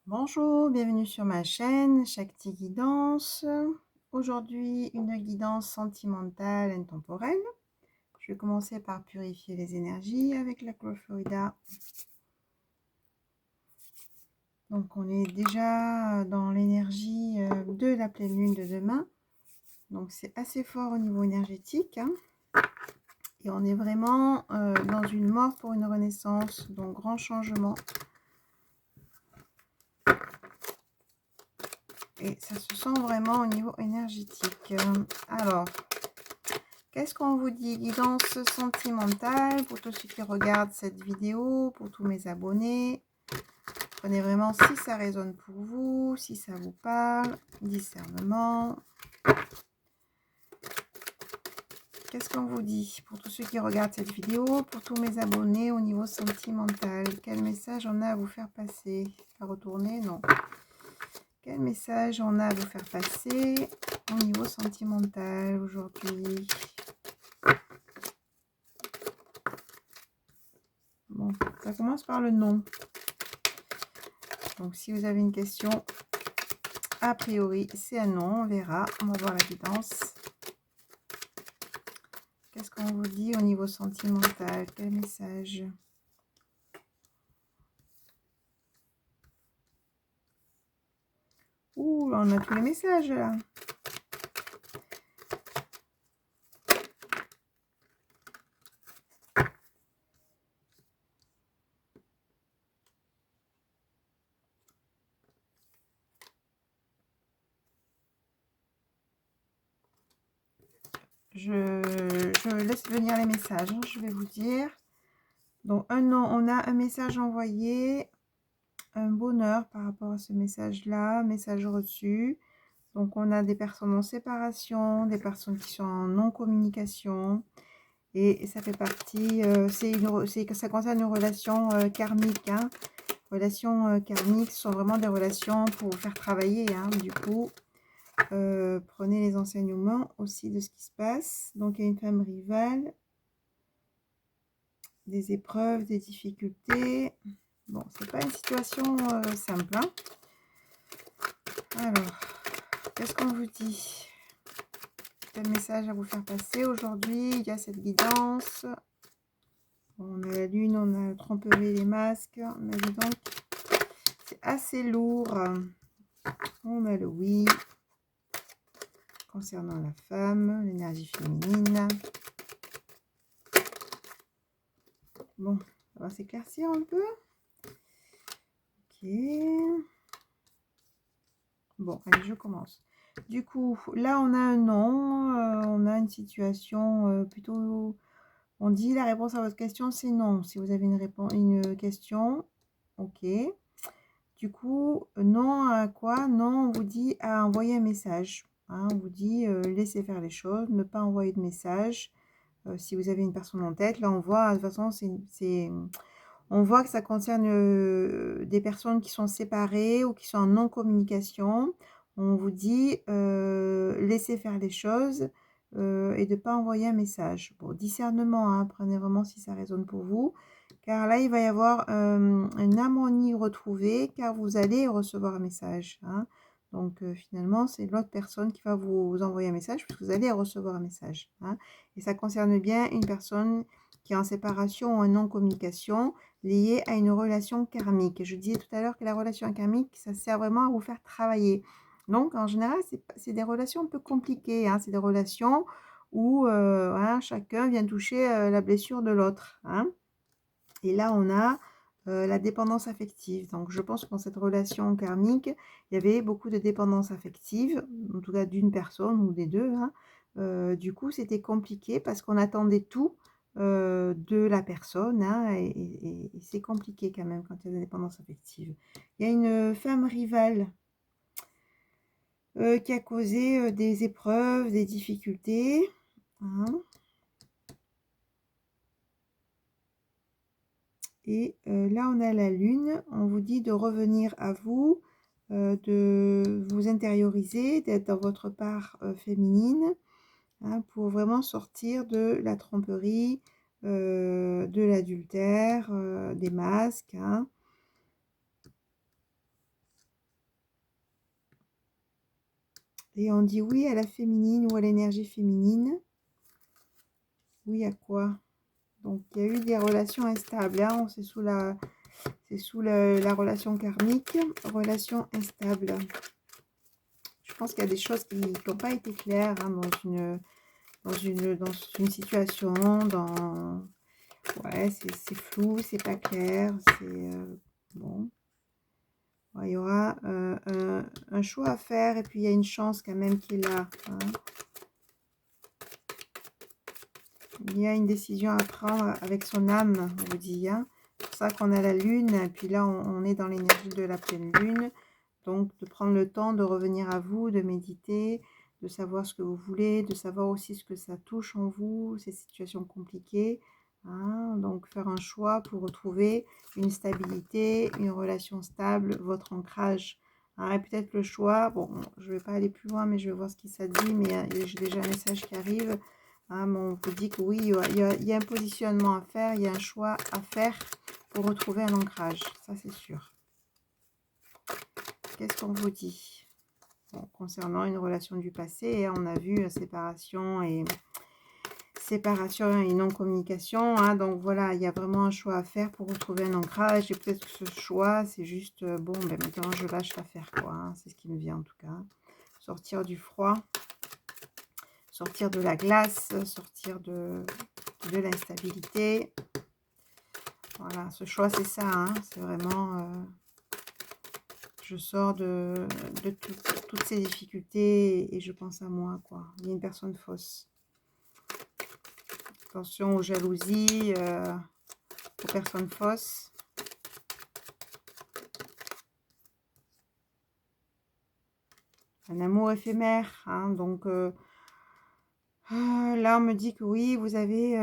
Bonjour, bienvenue sur ma chaîne Shakti Guidance. Aujourd'hui, une guidance sentimentale intemporelle. Je vais commencer par purifier les énergies avec la clé Florida. Donc, on est déjà dans l'énergie de la pleine lune de demain. Donc, c'est assez fort au niveau énergétique. Et on est vraiment dans une mort pour une renaissance. Donc, grand changement. Et ça se sent vraiment au niveau énergétique. Alors, qu'est-ce qu'on vous dit? Guidance sentimentale pour tous ceux qui regardent cette vidéo, pour tous mes abonnés. Prenez vraiment si ça résonne pour vous, si ça vous parle. Discernement. Qu'est-ce qu'on vous dit pour tous ceux qui regardent cette vidéo, pour tous mes abonnés au niveau sentimental? Quel message on a à vous faire passer? À retourner? Non. Quel message on a à vous faire passer au niveau sentimental aujourd'hui? Bon, ça commence par le non. Donc, si vous avez une question, a priori, c'est un non. On verra. On va voir la guidance. Qu'est-ce qu'on vous dit au niveau sentimental? Quel message? Ouh, là, on a tous les messages, là. Je laisse venir les messages, hein, je vais vous dire. Donc, un non, on a un message envoyé, un bonheur par rapport à ce message-là, message reçu. Donc, on a des personnes en séparation, des personnes qui sont en non-communication. Et ça fait partie, ça concerne une relation karmique. Hein. Relations karmiques sont vraiment des relations pour vous faire travailler. Hein. Du coup, prenez les enseignements aussi de ce qui se passe. Donc, il y a une femme rivale, des épreuves, des difficultés. Bon, c'est pas une situation simple. Hein. Alors, qu'est-ce qu'on vous dit? Quel message à vous faire passer aujourd'hui? Il y a cette guidance. On a la lune, on a la tromperie, les masques. Mais dis donc, c'est assez lourd. On a le oui. Concernant la femme, l'énergie féminine. Bon, ça va s'éclaircir un peu. Ok. Bon, allez, je commence. Du coup, là, on a un non. On a une situation plutôt... On dit la réponse à votre question, c'est non. Si vous avez une question, ok. Du coup, non à quoi? Non, on vous dit à envoyer un message. Hein, on vous dit laissez faire les choses, ne pas envoyer de message. Si vous avez une personne en tête, là on voit, de toute façon, on voit que ça concerne des personnes qui sont séparées ou qui sont en non-communication. On vous dit laissez faire les choses et de ne pas envoyer un message. Bon, discernement, hein, prenez vraiment si ça résonne pour vous. Car là, il va y avoir une harmonie retrouvée car vous allez recevoir un message. Hein. Donc, finalement, c'est l'autre personne qui va vous envoyer un message puisque vous allez recevoir un message. Hein. Et ça concerne bien une personne qui est en séparation ou en non-communication liée à une relation karmique. Je disais tout à l'heure que la relation karmique, ça sert vraiment à vous faire travailler. Donc, en général, c'est des relations un peu compliquées. Hein. C'est des relations où hein, chacun vient toucher la blessure de l'autre. Hein. Et là, on a la dépendance affective. Donc, je pense que dans cette relation karmique, il y avait beaucoup de dépendance affective, en tout cas d'une personne ou des deux. Hein. Du coup, c'était compliqué parce qu'on attendait tout de la personne. Hein, et c'est compliqué quand même quand il y a de la dépendance affective. Il y a une femme rivale qui a causé des épreuves, des difficultés. Hein. Et là, on a la lune. On vous dit de revenir à vous, de vous intérioriser, d'être dans votre part féminine, hein, pour vraiment sortir de la tromperie, de l'adultère, des masques. Hein. Et on dit oui à la féminine ou à l'énergie féminine. Oui à quoi? Donc, il y a eu des relations instables. Hein, c'est sous la relation karmique, relation instable. Je pense qu'il y a des choses qui n'ont pas été claires hein, dans une situation, ouais, c'est flou, c'est pas clair, c'est bon. Ouais, il y aura un choix à faire et puis il y a une chance quand même qui est là. Hein. Il y a une décision à prendre avec son âme, on vous dit. Hein. C'est pour ça qu'on a la lune et puis là on est dans l'énergie de la pleine lune. Donc, de prendre le temps de revenir à vous, de méditer, de savoir ce que vous voulez, de savoir aussi ce que ça touche en vous, ces situations compliquées. Hein, donc, faire un choix pour retrouver une stabilité, une relation stable, votre ancrage. Hein, et peut-être le choix, bon, je ne vais pas aller plus loin, mais je vais voir ce qui ça dit, mais j'ai déjà un message qui arrive. Hein, mais on vous dit que oui, il y a un positionnement à faire, il y a un choix à faire pour retrouver un ancrage, ça c'est sûr. Qu'est-ce qu'on vous dit concernant une relation du passé? On a vu séparation et non-communication. Hein, donc voilà, il y a vraiment un choix à faire pour retrouver un ancrage. Et peut-être que ce choix, c'est juste, bon, ben maintenant je lâche l'affaire, quoi. Hein, c'est ce qui me vient en tout cas. Sortir du froid, sortir de la glace, sortir de l'instabilité. Voilà, ce choix, c'est ça. Hein, c'est vraiment... je sors de toutes ces difficultés et je pense à moi, quoi. Il y a une personne fausse. Attention aux jalousies, aux personnes fausses. Un amour éphémère, hein, donc là on me dit que oui, vous avez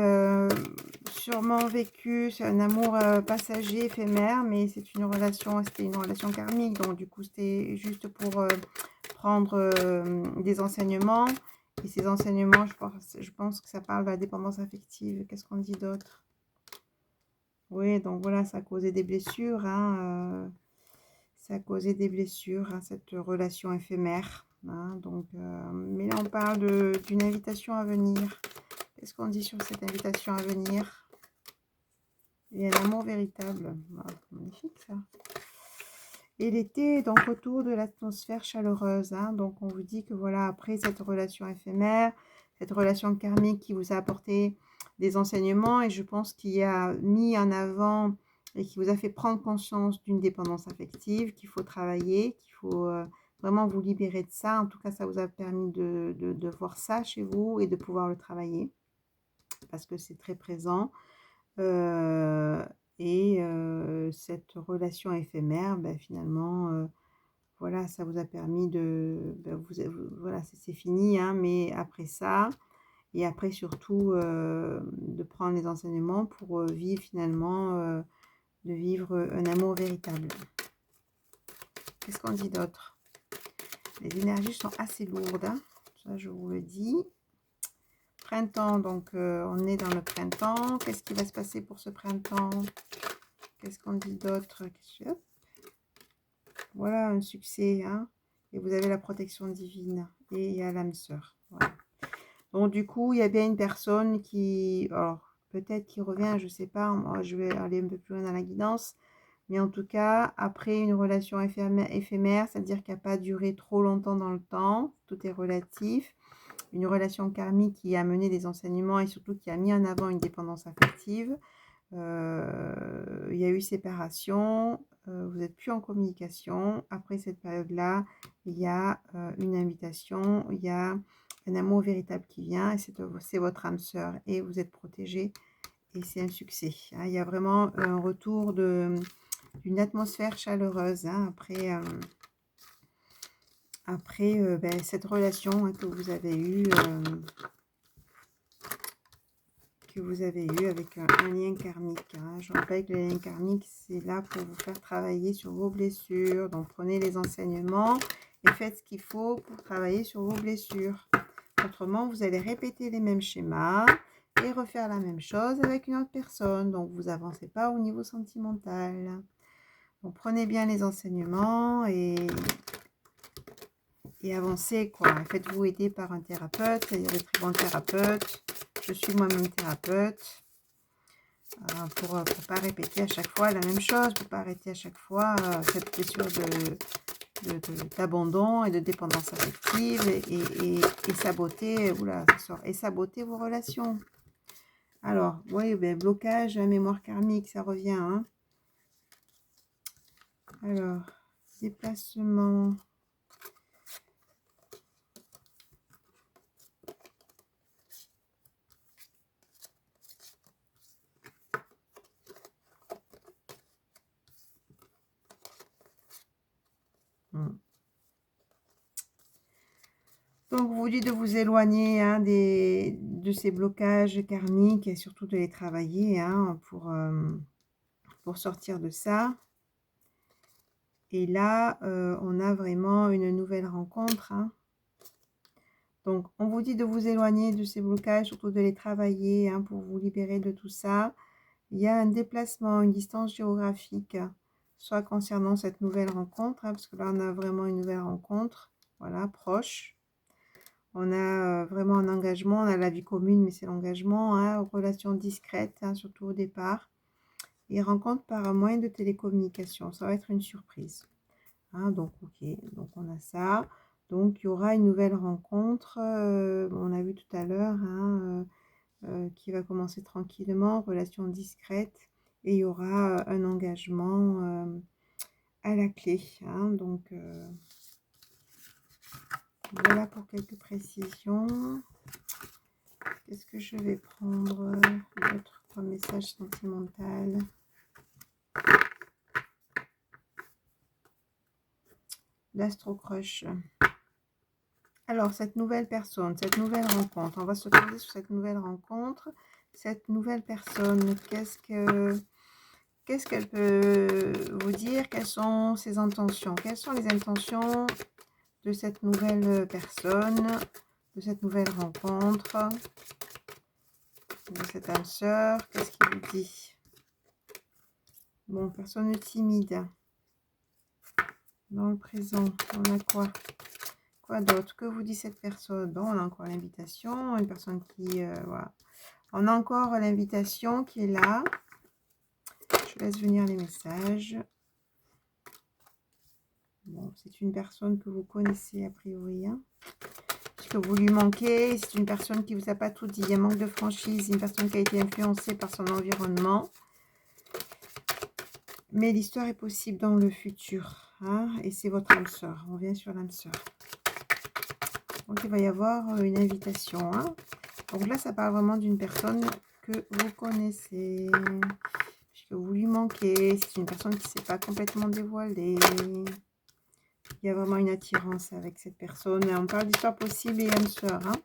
sûrement vécu un amour passager, éphémère, mais c'est une relation, c'était une relation karmique, donc du coup c'était juste pour prendre des enseignements. Et ces enseignements, je pense que ça parle de la dépendance affective. Qu'est-ce qu'on dit d'autre? Oui, donc voilà, ça a causé des blessures. Hein, ça a causé des blessures, hein, cette relation éphémère. Hein, donc, mais là, on parle d'une invitation à venir. Qu'est-ce qu'on dit sur cette invitation à venir? Il y a un amour véritable. Ah, magnifique, ça. Et l'été, donc autour de l'atmosphère chaleureuse. Hein, donc, on vous dit que voilà, après cette relation éphémère, cette relation karmique qui vous a apporté des enseignements, et je pense qu'il a mis en avant et qui vous a fait prendre conscience d'une dépendance affective, qu'il faut travailler, qu'il faut vraiment vous libérer de ça. En tout cas, ça vous a permis de voir ça chez vous et de pouvoir le travailler, parce que c'est très présent. Et cette relation éphémère, ben, finalement, voilà, ça vous a permis de... Ben, voilà, c'est fini, hein, mais après ça, et après surtout de prendre les enseignements pour vivre finalement, de vivre un amour véritable. Qu'est-ce qu'on dit d'autre? Les énergies sont assez lourdes, hein, ça je vous le dis. Printemps, donc on est dans le printemps. Qu'est-ce qui va se passer pour ce printemps? Qu'est-ce qu'on dit d'autre? Voilà, un succès, hein. Et vous avez la protection divine. Et il y a l'âme sœur. Voilà. Donc, du coup, il y a bien une personne qui... Alors, peut-être qui revient, je ne sais pas. Moi, je vais aller un peu plus loin dans la guidance. Mais en tout cas, après une relation éphémère, c'est-à-dire qui n'a pas duré trop longtemps dans le temps, tout est relatif. Une relation karmique qui a mené des enseignements et surtout qui a mis en avant une dépendance affective. Il y a eu séparation, vous n'êtes plus en communication. Après cette période-là, il y a une invitation, il y a un amour véritable qui vient et c'est votre âme sœur et vous êtes protégé et c'est un succès. Hein. Il y a vraiment un retour d'une atmosphère chaleureuse hein, après ben, cette relation hein, que vous avez eue. Avec un lien karmique. Hein. Je rappelle que le lien karmique, c'est là pour vous faire travailler sur vos blessures. Donc, prenez les enseignements et faites ce qu'il faut pour travailler sur vos blessures. Autrement, vous allez répéter les mêmes schémas et refaire la même chose avec une autre personne. Donc, vous n'avancez pas au niveau sentimental. Donc, prenez bien les enseignements et et avancez, quoi. Faites-vous aider par un thérapeute. Il y a de très bons thérapeutes. Je suis moi-même thérapeute. Pour ne pas répéter à chaque fois la même chose, pour ne pas arrêter à chaque fois cette blessure d'abandon et de dépendance affective et saboter, oula, ça sort, et saboter vos relations. Alors, oui, ben, blocage, mémoire karmique, ça revient. Hein. Alors, déplacement. Donc, vous dites de vous éloigner hein, de ces blocages karmiques et surtout de les travailler hein, pour sortir de ça. Et là, on a vraiment une nouvelle rencontre. Hein. Donc, on vous dit de vous éloigner de ces blocages, surtout de les travailler hein, pour vous libérer de tout ça. Il y a un déplacement, une distance géographique, soit concernant cette nouvelle rencontre, hein, parce que là, on a vraiment une nouvelle rencontre, voilà, proche. On a vraiment un engagement, on a la vie commune, mais c'est l'engagement, hein, relations discrètes, hein, surtout au départ. Et rencontre par un moyen de télécommunication, ça va être une surprise. Hein, donc, ok, donc on a ça. Donc, il y aura une nouvelle rencontre, on a vu tout à l'heure, hein, qui va commencer tranquillement, relation discrète, et il y aura un engagement à la clé. Hein, donc, voilà pour quelques précisions. Qu'est-ce que je vais prendre d'autre comme message sentimental? L'Astro Crush. Alors, cette nouvelle personne, cette nouvelle rencontre, on va se poser sur cette nouvelle rencontre. Cette nouvelle personne, qu'est-ce qu'elle peut vous dire? Quelles sont ses intentions? Quelles sont les intentions de cette nouvelle personne, de cette nouvelle rencontre, de cette âme sœur? Qu'est-ce qu'il vous dit? Bon, personne timide. Dans le présent, on a quoi? Quoi d'autre? Que vous dit cette personne? Bon, on a encore l'invitation, une personne qui... voilà. On a encore l'invitation qui est là. Je laisse venir les messages. Bon, c'est une personne que vous connaissez a priori. Hein. Que vous lui manquez, c'est une personne qui ne vous a pas tout dit. Il y a un manque de franchise, une personne qui a été influencée par son environnement. Mais l'histoire est possible dans le futur. Hein, et c'est votre âme sœur. On vient sur l'âme sœur. Donc, il va y avoir une invitation. Hein. Donc là, ça parle vraiment d'une personne que vous connaissez, que vous lui manquez. C'est une personne qui ne s'est pas complètement dévoilée. Il y a vraiment une attirance avec cette personne. Et on parle d'histoire possible et âme sœur. Hein.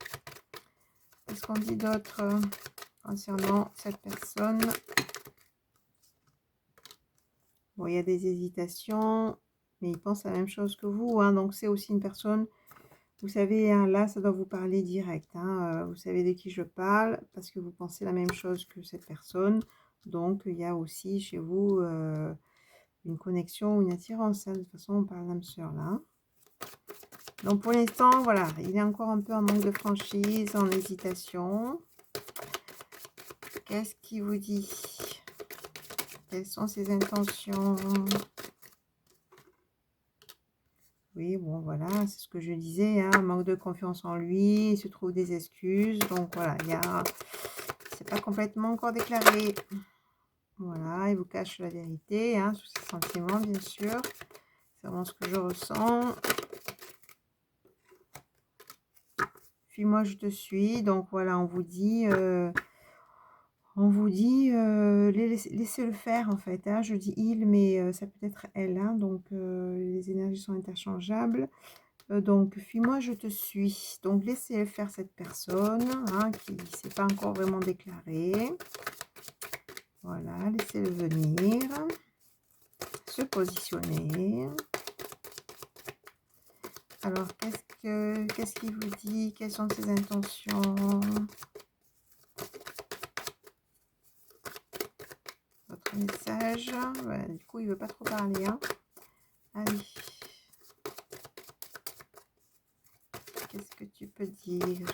Qu'est-ce qu'on dit d'autre concernant cette personne? Bon, il y a des hésitations, mais il pense à la même chose que vous. Hein. Donc, c'est aussi une personne... Vous savez, hein, là, ça doit vous parler direct. Hein, vous savez de qui je parle parce que vous pensez la même chose que cette personne. Donc, il y a aussi chez vous une connexion, une attirance. Hein. De toute façon, on parle d'âme sœur là. Hein. Donc, pour l'instant, voilà, il est encore un peu en manque de franchise, en hésitation. Qu'est-ce qu'il vous dit? Quelles sont ses intentions? Oui, bon, voilà, c'est ce que je disais, hein, manque de confiance en lui, il se trouve des excuses, donc voilà, c'est pas complètement encore déclaré. Voilà, il vous cache la vérité, hein, sur ses sentiments, bien sûr. C'est vraiment ce que je ressens. Puis-moi, je te suis, donc voilà, on vous dit... laissez-le faire en fait. Hein. Je dis il, mais ça peut être elle. Hein. Donc les énergies sont interchangeables. Donc fuis-moi, je te suis. Donc laissez-le faire cette personne hein, qui ne s'est pas encore vraiment déclarée. Voilà, laissez-le venir. Se positionner. Alors qu'est-ce qu'il vous dit? Quelles sont ses intentions? Votre message. Voilà, du coup, il ne veut pas trop parler. Hein. Allez. tu peux dire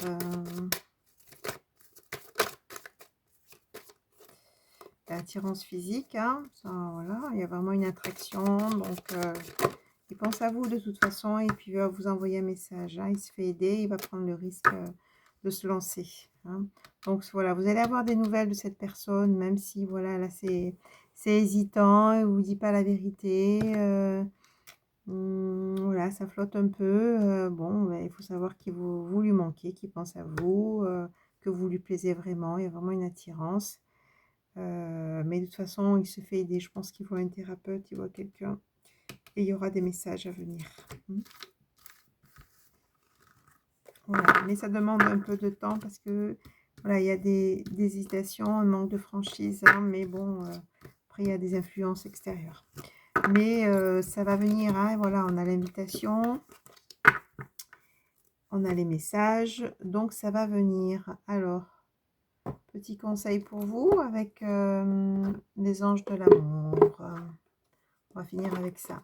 l'attirance physique, hein, ça, voilà, il y a vraiment une attraction, donc il pense à vous de toute façon et puis il va vous envoyer un message, hein, il se fait aider, il va prendre le risque de se lancer, hein. Donc voilà, vous allez avoir des nouvelles de cette personne, même si voilà, là c'est hésitant, il ne vous dit pas la vérité, voilà, ça flotte un peu, bon, il faut savoir qu'il vous lui manquez, qu'il pense à vous, que vous lui plaisez vraiment, il y a vraiment une attirance. Mais de toute façon, il se fait aider. Je pense qu'il voit un thérapeute, il voit quelqu'un. Et il y aura des messages à venir. Voilà. Mais ça demande un peu de temps parce que voilà, il y a des hésitations, un manque de franchise. Hein, mais bon, après, il y a des influences extérieures. Mais ça va venir. Hein, voilà, on a l'invitation. On a les messages. Donc, ça va venir. Alors, petit conseil pour vous avec les anges de l'amour. On va finir avec ça.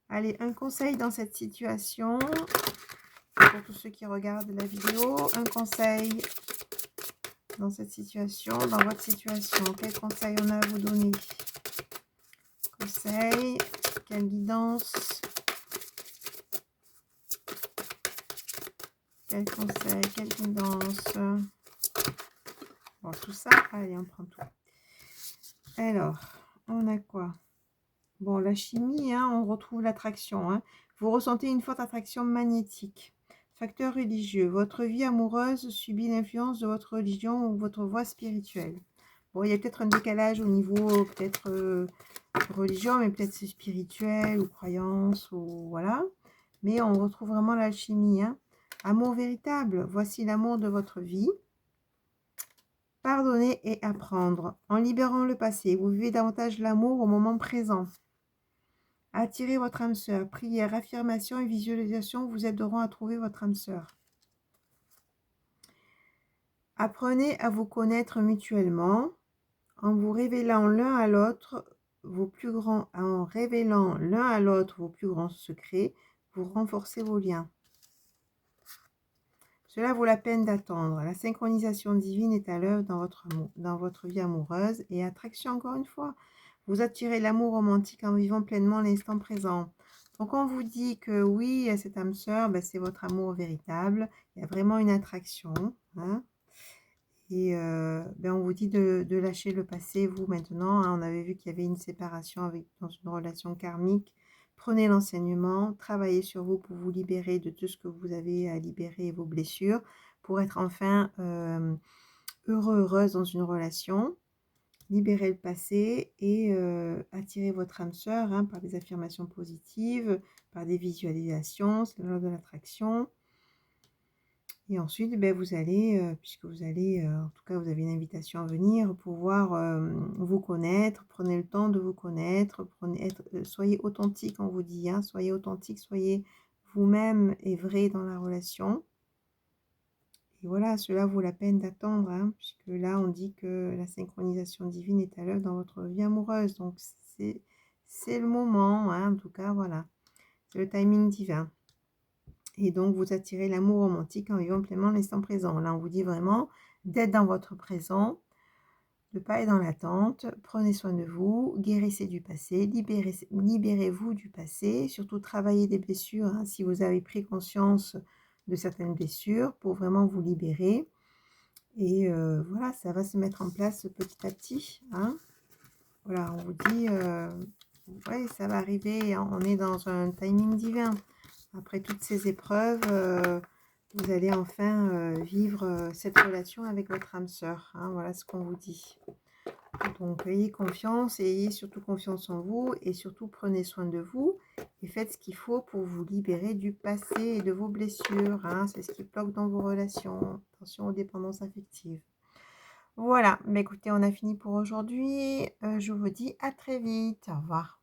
Allez, un conseil dans cette situation, pour tous ceux qui regardent la vidéo, un conseil dans cette situation, dans votre situation. Quel conseil on a à vous donner? Conseil, quelle guidance? Quel conseil, quelle guidance? Bon, tout ça, allez, on prend tout. Alors, on a quoi? Bon, la chimie, hein, on retrouve l'attraction. Hein. Vous ressentez une forte attraction magnétique. Facteur religieux. Votre vie amoureuse subit l'influence de votre religion ou votre voie spirituelle. Bon, il y a peut-être un décalage au niveau peut-être religion, mais peut-être c'est spirituel ou croyance, ou voilà. Mais on retrouve vraiment l'alchimie. Hein. Amour véritable. Voici l'amour de votre vie. Pardonner et apprendre. En libérant le passé, vous vivez davantage l'amour au moment présent. Attirez votre âme sœur. Prière, affirmation et visualisation vous aideront à trouver votre âme sœur. Apprenez à vous connaître mutuellement en vous révélant l'un à l'autre vos plus grands secrets. Vous renforcez vos liens. Cela vaut la peine d'attendre. La synchronisation divine est à l'œuvre dans votre vie amoureuse et attraction encore une fois. Vous attirez l'amour romantique en vivant pleinement l'instant présent. Donc on vous dit que oui, cette âme sœur, ben, c'est votre amour véritable. Il y a vraiment une attraction. Hein. Et ben, on vous dit de lâcher le passé, vous maintenant. Hein. On avait vu qu'il y avait une séparation dans une relation karmique. Prenez l'enseignement, travaillez sur vous pour vous libérer de tout ce que vous avez à libérer, vos blessures, pour être enfin heureux, heureuse dans une relation. Libérez le passé et attirez votre âme sœur hein, par des affirmations positives, par des visualisations, c'est la loi de l'attraction. Et ensuite, ben, vous allez, puisque vous allez, en tout cas, vous avez une invitation à venir, pouvoir vous connaître. Prenez le temps de vous connaître. Soyez authentique, on vous dit. Hein, soyez authentique, soyez vous-même et vrai dans la relation. Et voilà, cela vaut la peine d'attendre, hein, puisque là, on dit que la synchronisation divine est à l'œuvre dans votre vie amoureuse. Donc, c'est le moment, hein, en tout cas, voilà. C'est le timing divin. Et donc, vous attirez l'amour romantique en vivant pleinement l'instant présent. Là, on vous dit vraiment d'être dans votre présent, de ne pas être dans l'attente. Prenez soin de vous, guérissez du passé, libérez-vous du passé. Surtout, travaillez des blessures, hein, si vous avez pris conscience de certaines blessures, pour vraiment vous libérer. Et voilà, ça va se mettre en place petit à petit. Hein. Voilà, on vous dit, ouais, ça va arriver, on est dans un timing divin. Après toutes ces épreuves, vous allez enfin vivre cette relation avec votre âme sœur. Hein, voilà ce qu'on vous dit. Donc, ayez confiance et ayez surtout confiance en vous et surtout prenez soin de vous et faites ce qu'il faut pour vous libérer du passé et de vos blessures. Hein, c'est ce qui bloque dans vos relations. Attention aux dépendances affectives. Voilà, mais écoutez, on a fini pour aujourd'hui. Je vous dis à très vite. Au revoir.